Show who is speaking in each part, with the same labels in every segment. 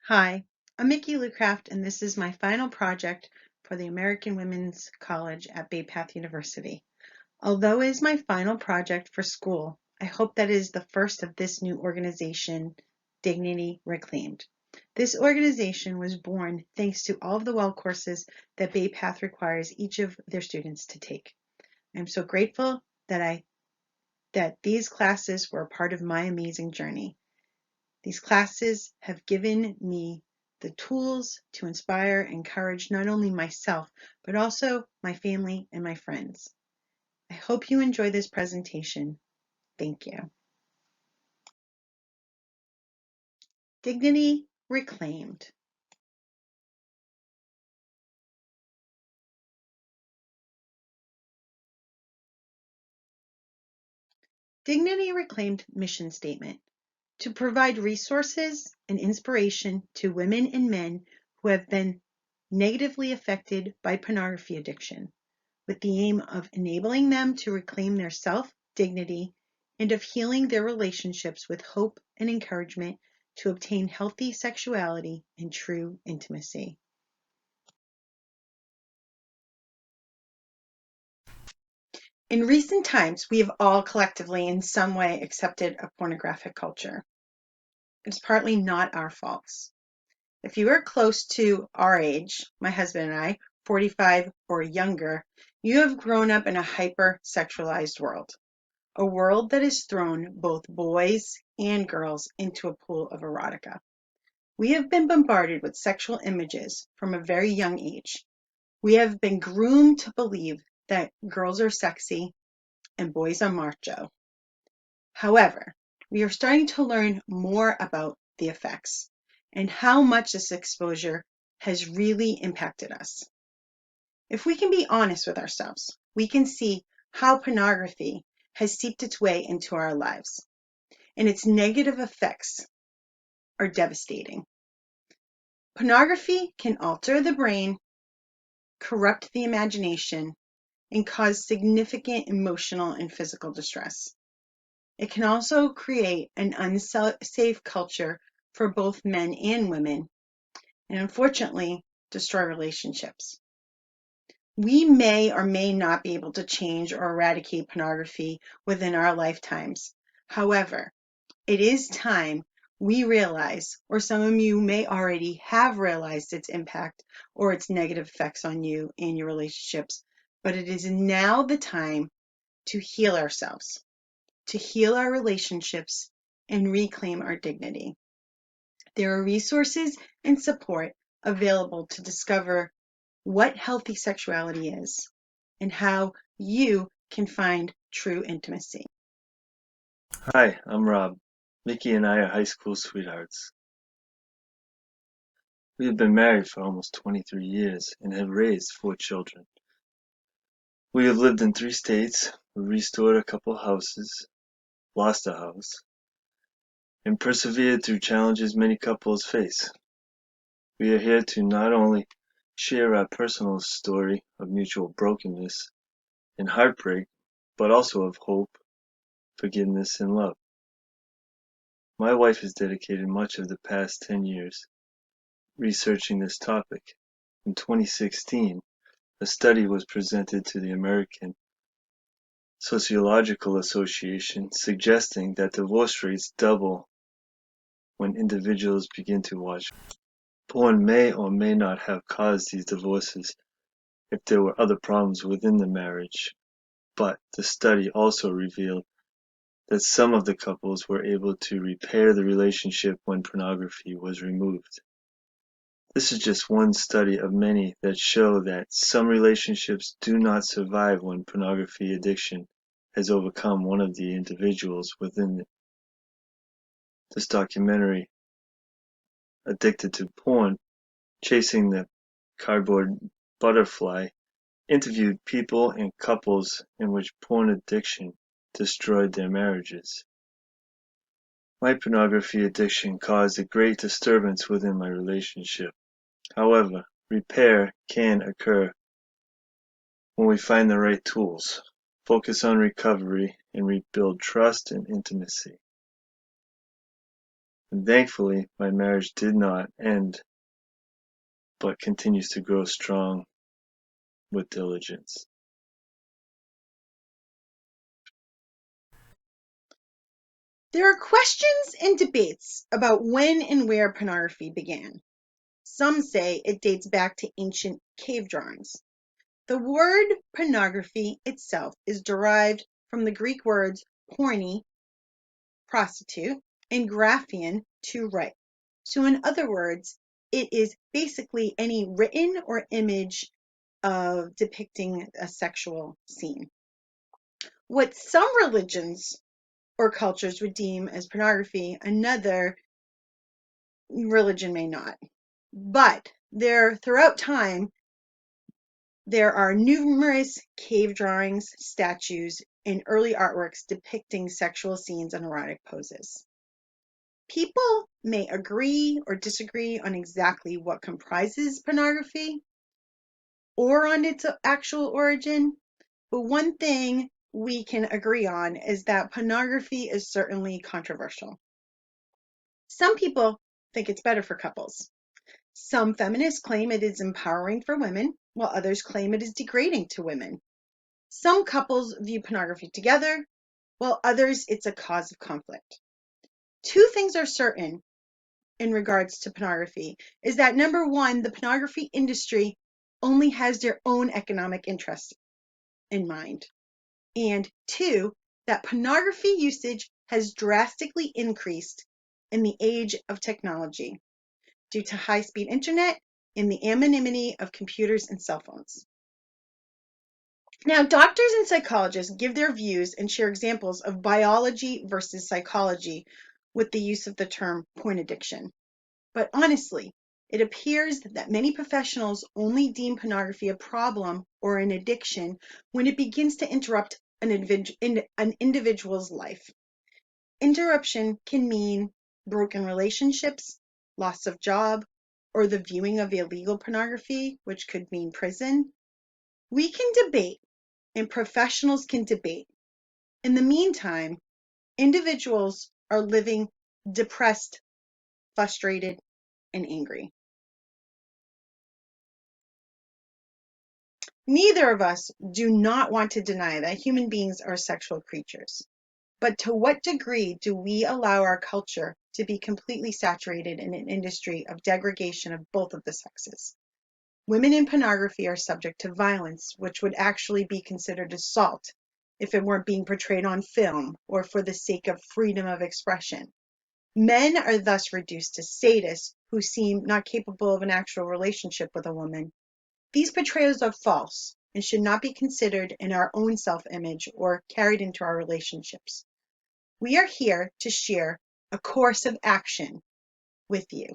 Speaker 1: Hi, I'm Mickey Lucraft, and this is my final project for the American Women's College at Bay Path University. Although it is my final project for school, I hope that it is the first of this new organization, Dignity Reclaimed. This organization was born thanks to all of the WEL courses that Bay Path requires each of their students to take. I'm so grateful that these classes were a part of my amazing journey. These classes have given me the tools to inspire and encourage not only myself, but also my family and my friends. I hope you enjoy this presentation. Thank you. Dignity Reclaimed. Dignity Reclaimed mission statement: to provide resources and inspiration to women and men who have been negatively affected by pornography addiction, with the aim of enabling them to reclaim their self-dignity and of healing their relationships with hope and encouragement to obtain healthy sexuality and true intimacy. In recent times, we have all collectively in some way accepted a pornographic culture. It's partly not our faults. If you are close to our age, my husband and I, 45 or younger, you have grown up in a hyper-sexualized world. A world that has thrown both boys and girls into a pool of erotica. We have been bombarded with sexual images from a very young age. We have been groomed to believe that girls are sexy and boys are macho. However, we are starting to learn more about the effects and how much this exposure has really impacted us. If we can be honest with ourselves, we can see how pornography has seeped its way into our lives, and its negative effects are devastating. Pornography can alter the brain, corrupt the imagination, and cause significant emotional and physical distress. It can also create an unsafe culture for both men and women, and unfortunately, destroy relationships. We may or may not be able to change or eradicate pornography within our lifetimes. However, it is time we realize, or some of you may already have realized its impact or its negative effects on you and your relationships, but it is now the time to heal ourselves, to heal our relationships, and reclaim our dignity. There are resources and support available to discover what healthy sexuality is and how you can find true intimacy.
Speaker 2: Hi, I'm Rob. Mickey and I are high school sweethearts. We have been married for almost 23 years and have raised 4 children. We have lived in 3 states, restored a couple houses, lost a house, and persevered through challenges many couples face. We are here to not only share our personal story of mutual brokenness and heartbreak, but also of hope, forgiveness, and love. My wife has dedicated much of the past 10 years researching this topic. In 2016, a study was presented to the American Sociological Association suggesting that divorce rates double when individuals begin to watch. Porn may or may not have caused these divorces if there were other problems within the marriage, but the study also revealed that some of the couples were able to repair the relationship when pornography was removed. This is just one study of many that show that some relationships do not survive when pornography addiction has overcome one of the individuals within it. This documentary, Addicted to Porn, Chasing the Cardboard Butterfly, interviewed people and couples in which porn addiction destroyed their marriages. My pornography addiction caused a great disturbance within my relationship. However, repair can occur when we find the right tools, focus on recovery, and rebuild trust and intimacy. And thankfully, my marriage did not end, but continues to grow strong with diligence.
Speaker 1: There are questions and debates about when and where pornography began. Some say it dates back to ancient cave drawings. The word pornography itself is derived from the Greek words porne, prostitute, and graphein, to write. So in other words, it is basically any written or image of depicting a sexual scene. What some religions or cultures would deem as pornography, another religion may not. But throughout time, there are numerous cave drawings, statues, and early artworks depicting sexual scenes and erotic poses. People may agree or disagree on exactly what comprises pornography or on its actual origin, but one thing we can agree on is that pornography is certainly controversial. Some people think it's better for couples. Some feminists claim it is empowering for women, while others claim it is degrading to women. Some couples view pornography together, while others it's a cause of conflict. Two things are certain in regards to pornography is that number one, the pornography industry only has their own economic interest in mind. And two, that pornography usage has drastically increased in the age of technology due to high-speed internet and the anonymity of computers and cell phones. Now, doctors and psychologists give their views and share examples of biology versus psychology with the use of the term porn addiction. But honestly, it appears that many professionals only deem pornography a problem or an addiction when it begins to interrupt an individual's life. Interruption can mean broken relationships, loss of job, or the viewing of illegal pornography, which could mean prison. We can debate, and professionals can debate. In the meantime, individuals are living depressed, frustrated, and angry. Neither of us do not want to deny that human beings are sexual creatures. But to what degree do we allow our culture to be completely saturated in an industry of degradation of both of the sexes? Women in pornography are subject to violence, which would actually be considered assault if it weren't being portrayed on film or for the sake of freedom of expression. Men are thus reduced to sadists who seem not capable of an actual relationship with a woman. These portrayals are false and should not be considered in our own self-image or carried into our relationships. We are here to share a course of action with you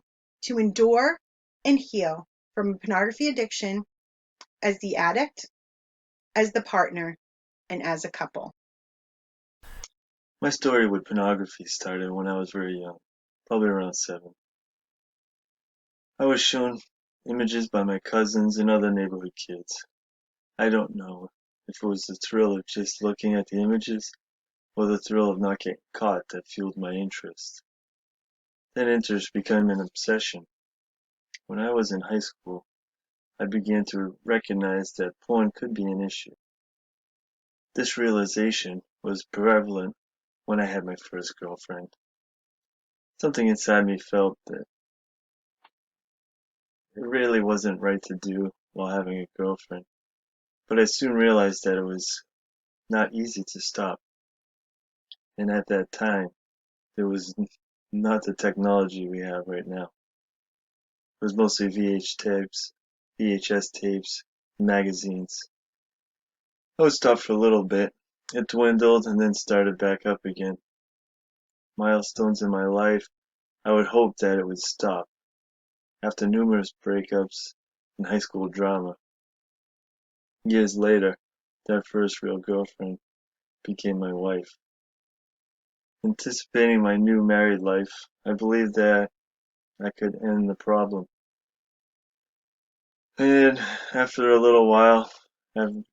Speaker 1: to endure and heal from pornography addiction as the addict, as the partner, and as a couple.
Speaker 2: My story with pornography started when I was very young, probably around 7. I was shown images by my cousins and other neighborhood kids. I don't know if it was the thrill of just looking at the images or the thrill of not getting caught that fueled my interest. That interest became an obsession. When I was in high school, I began to recognize that porn could be an issue. This realization was prevalent when I had my first girlfriend. Something inside me felt that it really wasn't right to do while having a girlfriend, but I soon realized that it was not easy to stop. And at that time, there was not the technology we have right now. It was mostly VHS tapes, magazines. I would stop for a little bit. It dwindled and then started back up again. Milestones in my life, I would hope that it would stop. After numerous breakups and high school drama, years later, that first real girlfriend became my wife. Anticipating my new married life, I believed that I could end the problem. And after a little while,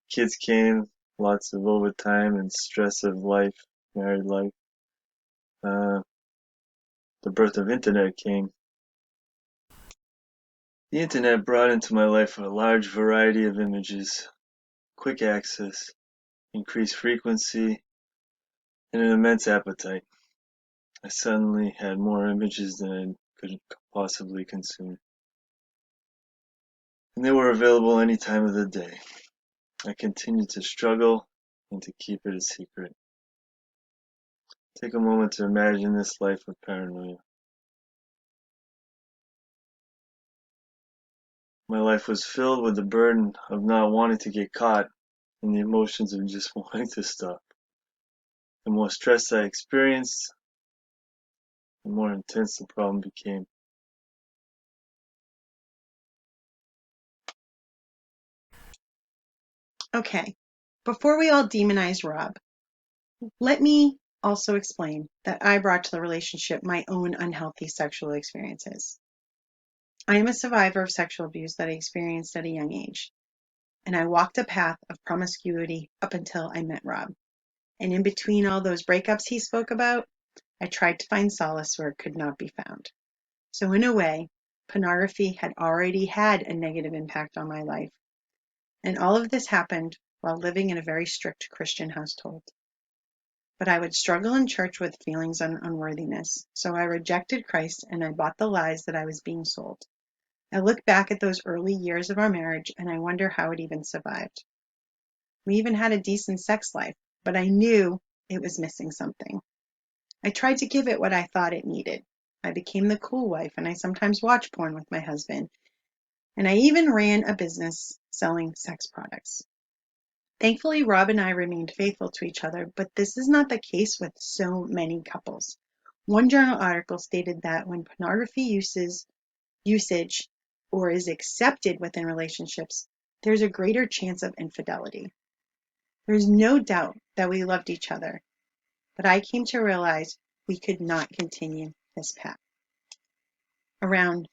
Speaker 2: kids came, lots of overtime and stress of life, married life. Uh, the birth of internet came. The internet brought into my life a large variety of images, quick access, increased frequency, and an immense appetite. I suddenly had more images than I could possibly consume, and they were available any time of the day. I continued to struggle and to keep it a secret. Take a moment to imagine this life of paranoia. My life was filled with the burden of not wanting to get caught and the emotions of just wanting to stop. The more stress I experienced, the more intense the problem became.
Speaker 1: Okay, before we all demonize Rob, let me also explain that I brought to the relationship my own unhealthy sexual experiences. I am a survivor of sexual abuse that I experienced at a young age, and I walked a path of promiscuity up until I met Rob. And in between all those breakups he spoke about, I tried to find solace where it could not be found. So in a way, pornography had already had a negative impact on my life. And all of this happened while living in a very strict Christian household. But I would struggle in church with feelings of unworthiness, so I rejected Christ and I bought the lies that I was being sold. I look back at those early years of our marriage and I wonder how it even survived. We even had a decent sex life, but I knew it was missing something. I tried to give it what I thought it needed. I became the cool wife and I sometimes watched porn with my husband. And I even ran a business selling sex products. Thankfully, Rob and I remained faithful to each other, but this is not the case with so many couples. One journal article stated that when pornography usage or is accepted within relationships, there's a greater chance of infidelity. There's no doubt that we loved each other, but I came to realize we could not continue this path. Around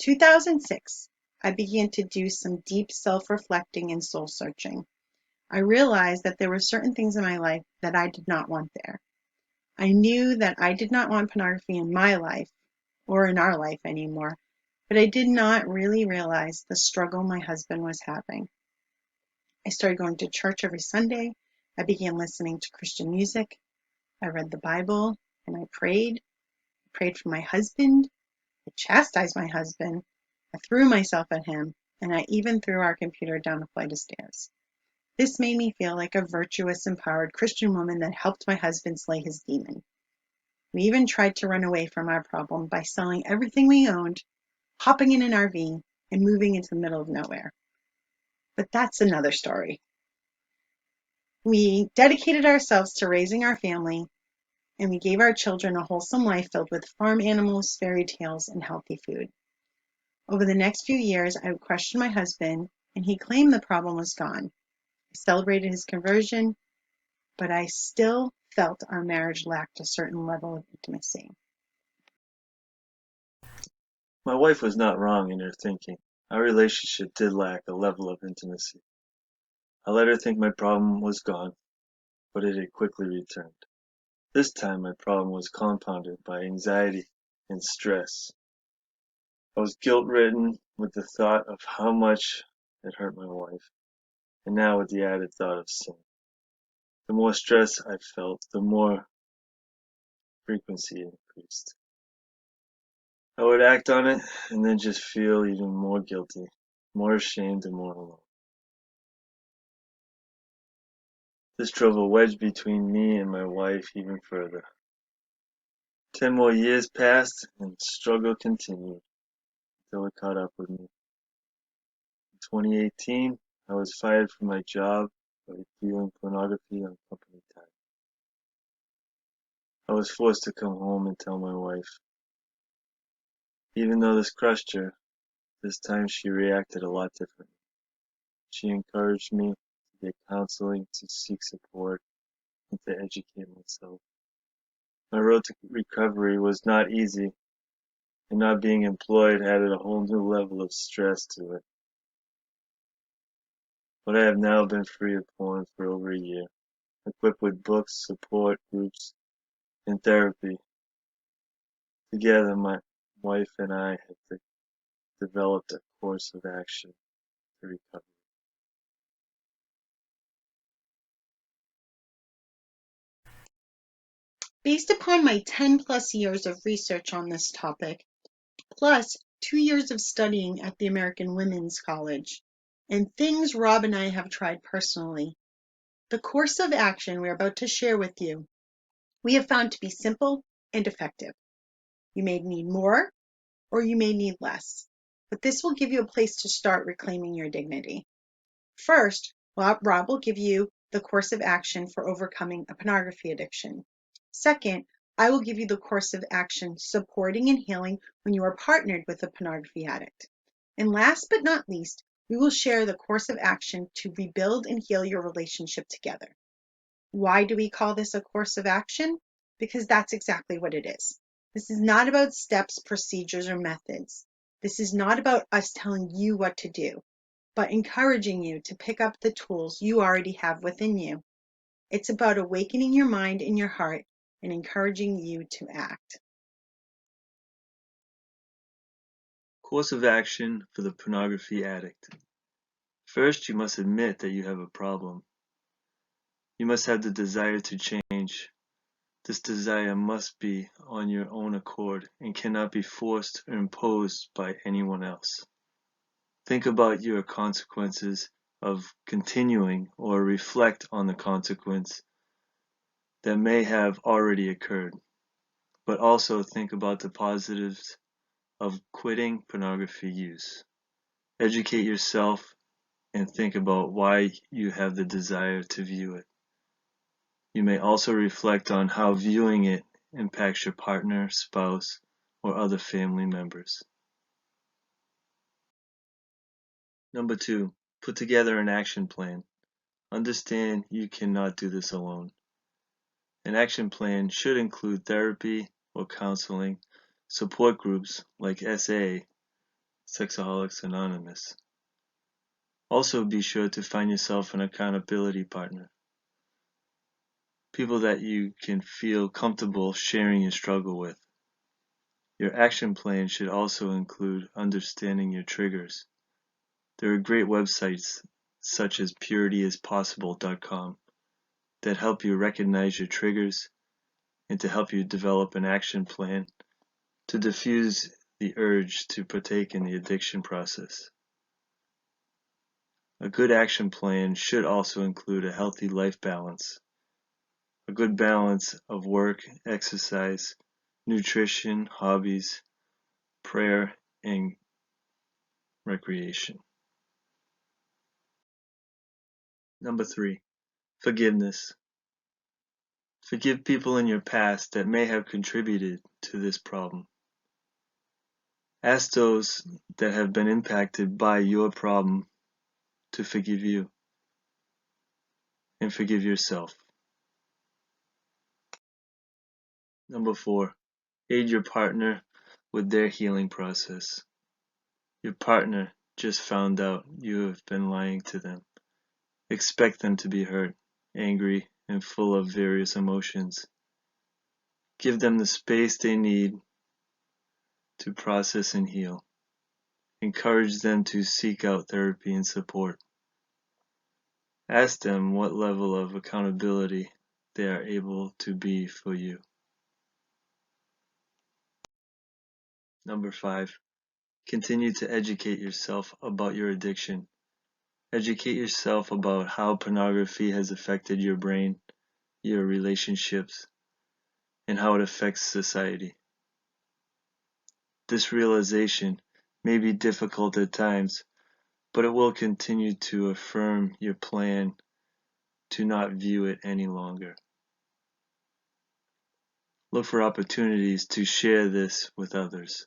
Speaker 1: 2006, I began to do some deep self-reflecting and soul-searching. I realized that there were certain things in my life that I did not want there. I knew that I did not want pornography in my life or in our life anymore, but I did not really realize the struggle my husband was having. I started going to church every Sunday. I began listening to Christian music. I read the Bible and I prayed. I prayed for my husband. I chastised my husband. I threw myself at him, and I even threw our computer down a flight of stairs. This made me feel like a virtuous, empowered Christian woman that helped my husband slay his demon. We even tried to run away from our problem by selling everything we owned, hopping in an RV, and moving into the middle of nowhere. But that's another story. We dedicated ourselves to raising our family, and we gave our children a wholesome life filled with farm animals, fairy tales, and healthy food. Over the next few years, I would question my husband, and he claimed the problem was gone. I celebrated his conversion, but I still felt our marriage lacked a certain level of intimacy.
Speaker 2: My wife was not wrong in her thinking. Our relationship did lack a level of intimacy. I let her think my problem was gone, but it had quickly returned. This time my problem was compounded by anxiety and stress. I was guilt-ridden with the thought of how much it hurt my wife, and now with the added thought of sin. The more stress I felt, the more frequency increased. I would act on it and then just feel even more guilty, more ashamed, and more alone. This drove a wedge between me and my wife even further. 10 more years passed and the struggle continued until it caught up with me. In 2018, I was fired from my job for viewing pornography on company time. I was forced to come home and tell my wife. Even though this crushed her, this time she reacted a lot differently. She encouraged me to get counseling, to seek support, and to educate myself. My road to recovery was not easy, and not being employed added a whole new level of stress to it. But I have now been free of porn for over a year, equipped with books, support groups, and therapy Together, my wife and I have developed a course of action to recover.
Speaker 1: Based upon my 10 plus years of research on this topic, plus 2 years of studying at the American Women's College, and things Rob and I have tried personally, the course of action we're about to share with you, we have found to be simple and effective. You may need more or you may need less, but this will give you a place to start reclaiming your dignity. First, Rob will give you the course of action for overcoming a pornography addiction. Second, I will give you the course of action supporting and healing when you are partnered with a pornography addict. And last but not least, we will share the course of action to rebuild and heal your relationship together. Why do we call this a course of action? Because that's exactly what it is. This is not about steps, procedures, or methods. This is not about us telling you what to do, but encouraging you to pick up the tools you already have within you. It's about awakening your mind and your heart and encouraging you to act.
Speaker 2: Course of action for the pornography addict. First, you must admit that you have a problem. You must have the desire to change. This desire must be on your own accord and cannot be forced or imposed by anyone else. Think about your consequences of continuing or reflect on the consequence that may have already occurred, but also think about the positives of quitting pornography use. Educate yourself and think about why you have the desire to view it. You may also reflect on how viewing it impacts your partner, spouse, or other family members. Number 2, put together an action plan. Understand you cannot do this alone. An action plan should include therapy or counseling, support groups like SA, Sexaholics Anonymous. Also be sure to find yourself an accountability partner. People that you can feel comfortable sharing your struggle with. Your action plan should also include understanding your triggers. There are great websites such as purityispossible.com that help you recognize your triggers and to help you develop an action plan to diffuse the urge to partake in the addiction process. A good action plan should also include a healthy life balance, a good balance of work, exercise, nutrition, hobbies, prayer, and recreation. Number 3, forgiveness. Forgive people in your past that may have contributed to this problem. Ask those that have been impacted by your problem to forgive you and forgive yourself. Number 4, aid your partner with their healing process. Your partner just found out you have been lying to them. Expect them to be hurt, angry, and full of various emotions. Give them the space they need to process and heal. Encourage them to seek out therapy and support. Ask them what level of accountability they are able to be for you. Number 5, continue to educate yourself about your addiction. Educate yourself about how pornography has affected your brain, your relationships, and how it affects society. This realization may be difficult at times, but it will continue to affirm your plan to not view it any longer. Look for opportunities to share this with others.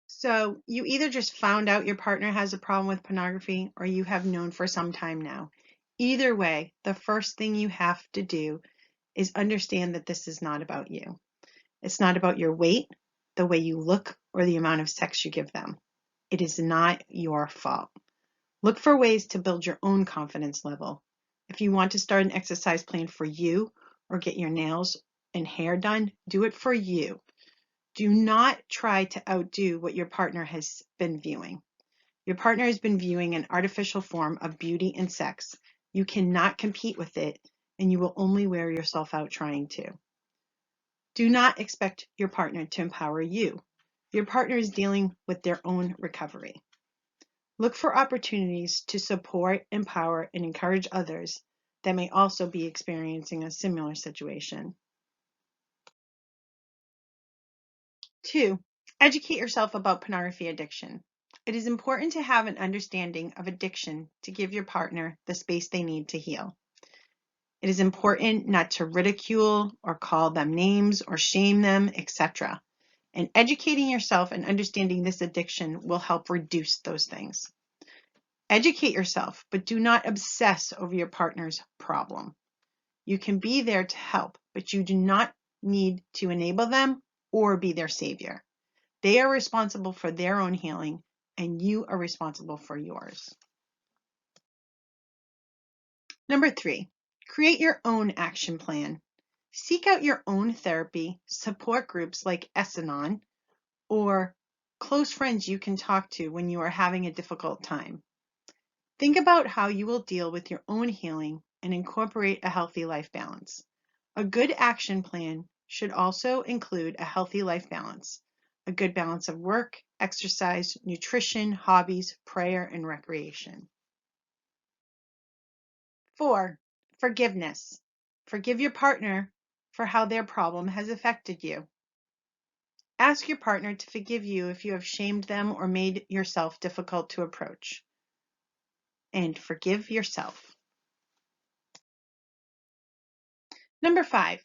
Speaker 1: So you either just found out your partner has a problem with pornography or you have known for some time now. Either way, the first thing you have to do is understand that this is not about you. It's not about your weight, the way you look, or the amount of sex you give them. It is not your fault. Look for ways to build your own confidence level. If you want to start an exercise plan for you or get your nails and hair done, do it for you. Do not try to outdo what your partner has been viewing. Your partner has been viewing an artificial form of beauty and sex. You cannot compete with it, and you will only wear yourself out trying to. Do not expect your partner to empower you. Your partner is dealing with their own recovery. Look for opportunities to support, empower, and encourage others that may also be experiencing a similar situation. 2. Educate yourself about pornography addiction. It is important to have an understanding of addiction to give your partner the space they need to heal. It is important not to ridicule or call them names or shame them, etc. And educating yourself and understanding this addiction will help reduce those things. Educate yourself, but do not obsess over your partner's problem. You can be there to help, but you do not need to enable them or be their savior. They are responsible for their own healing, and you are responsible for yours. Number 3, create your own action plan. Seek out your own therapy, support groups like Essanon, or close friends you can talk to when you are having a difficult time. Think about how you will deal with your own healing and incorporate a healthy life balance. A good action plan should also include a healthy life balance, a good balance of work, exercise, nutrition, hobbies, prayer, and recreation. 4, forgiveness. Forgive your partner for how their problem has affected you. Ask your partner to forgive you if you have shamed them or made yourself difficult to approach. And forgive yourself. Number 5,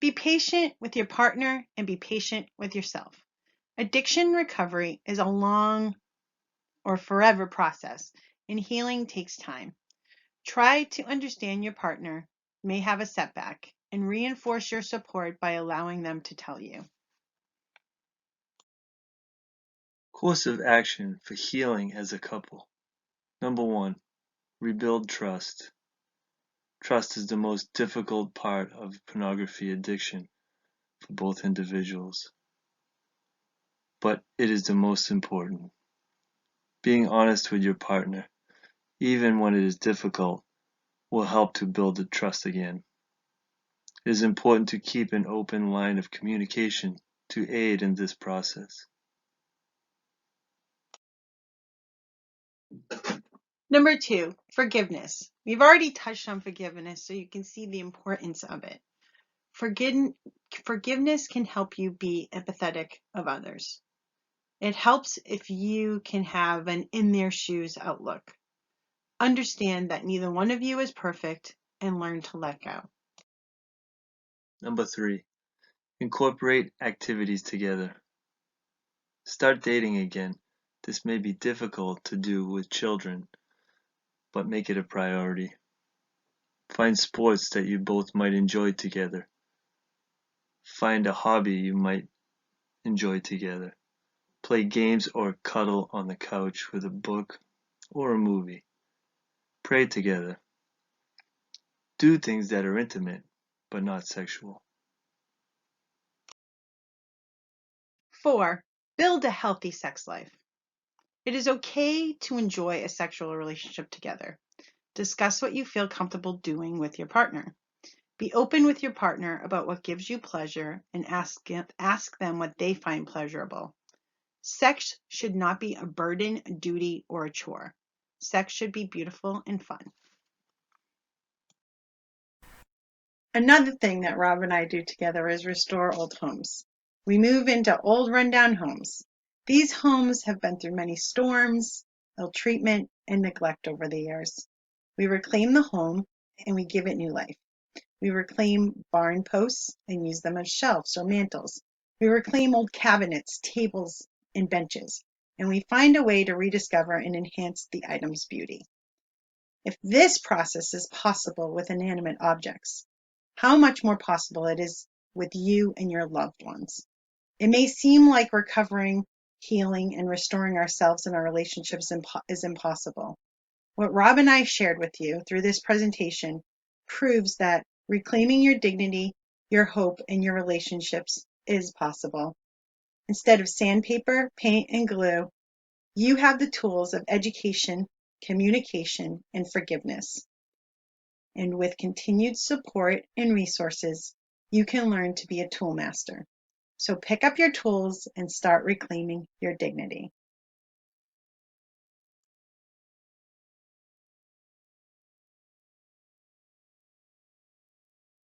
Speaker 1: be patient with your partner and be patient with yourself. Addiction recovery is a long or forever process, and healing takes time. Try to understand your partner may have a setback and reinforce your support by allowing them to tell you.
Speaker 2: Course of action for healing as a couple. Number 1, rebuild trust. Trust is the most difficult part of pornography addiction for both individuals, but it is the most important. Being honest with your partner, even when it is difficult, will help to build the trust again. It is important to keep an open line of communication to aid in this process.
Speaker 1: Number 2, forgiveness. We've already touched on forgiveness, so you can see the importance of it. Forgiveness can help you be empathetic of others. It helps if you can have an in their shoes outlook. Understand that neither one of you is perfect and learn to let go.
Speaker 2: Number 3, incorporate activities together. Start dating again. This may be difficult to do with children, but make it a priority. Find sports that you both might enjoy together. Find a hobby you might enjoy together. Play games or cuddle on the couch with a book or a movie. Pray together. Do things that are intimate, but not sexual.
Speaker 1: 4, build a healthy sex life. It is okay to enjoy a sexual relationship together. Discuss what you feel comfortable doing with your partner. Be open with your partner about what gives you pleasure and ask them what they find pleasurable. Sex should not be a burden, a duty, or a chore. Sex should be beautiful and fun. Another thing that Rob and I do together is restore old homes. We move into old rundown homes. These homes have been through many storms, ill treatment, and neglect over the years. We reclaim the home and we give it new life. We reclaim barn posts and use them as shelves or mantles. We reclaim old cabinets, tables, and benches, and we find a way to rediscover and enhance the item's beauty. If this process is possible with inanimate objects, how much more possible it is with you and your loved ones. It may seem like recovering, healing, and restoring ourselves and our relationships is impossible. What Rob and I shared with you through this presentation proves that reclaiming your dignity, your hope in your relationships is possible. Instead of sandpaper, paint, and glue, you have the tools of education, communication, and forgiveness. And with continued support and resources, you can learn to be a tool master. So pick up your tools and start reclaiming your dignity.